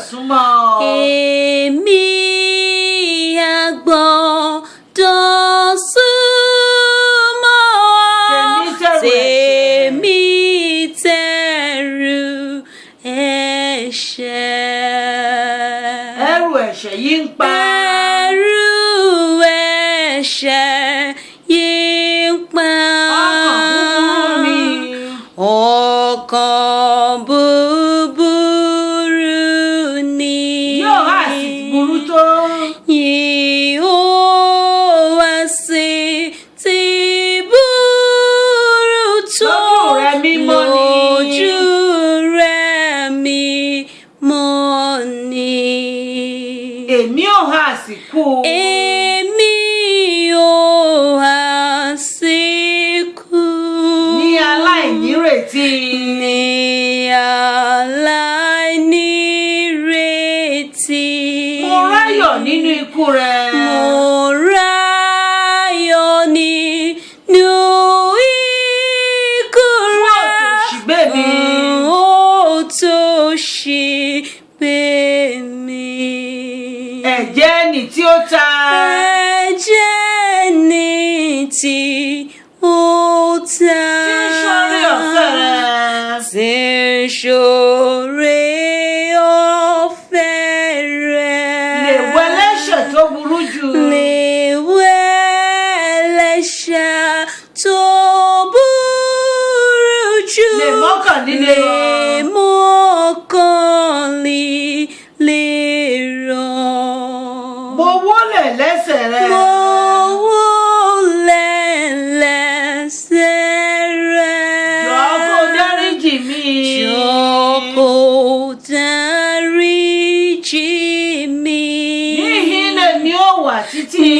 súnmọ́. Èmi àgbọ̀dọ̀ súnmọ́ tèmi tẹ̀rù ẹ̀ṣẹ̀. Ẹrù ẹ̀ṣẹ̀ yìí ń pa. Ẹrù ẹ̀ṣẹ̀ yìí ń pa. Ọkàn búburú ni. Yóò wá sí burú tó. Yóò wá sí ti burú tó. Lójú rẹ mímọ́ ni. Lójú rẹ mímọ́ ni. Èmi ò há àsìkò. Èmi ò há àsìkò. Ní aláìnírètí. Ní aláìnírètí. Mo ráyọ̀ nínú ikú rẹ. Mo ráyọ̀ nínú ikú rẹ. Fún òtòṣìgbé mi. Ẹ̀jẹ̀ ni tí ó ta. Ẹ̀jẹ̀ ni tí ó ta. Tí ń ṣoore ọ̀fẹ́ rẹ. Tí ń ṣoore ọ̀fẹ́ rẹ. Lè wọ ẹlẹ́ṣẹ̀ tó burú jù. Lè wọ ẹlẹ́ṣẹ̀ tó burú jù. Lè mọ́kàn líle rọ. Lè mọ́kàn líle rọ. Mo wólẹ̀ lẹ́sẹ̀ rẹ. Mo wólẹ̀ lẹ́sẹ̀ rẹ. Jọ̀ọ́ kó dáríjì mí. Jọ̀ọ́ kó dáríjì mí. Níhìn lèmi ó wà títí.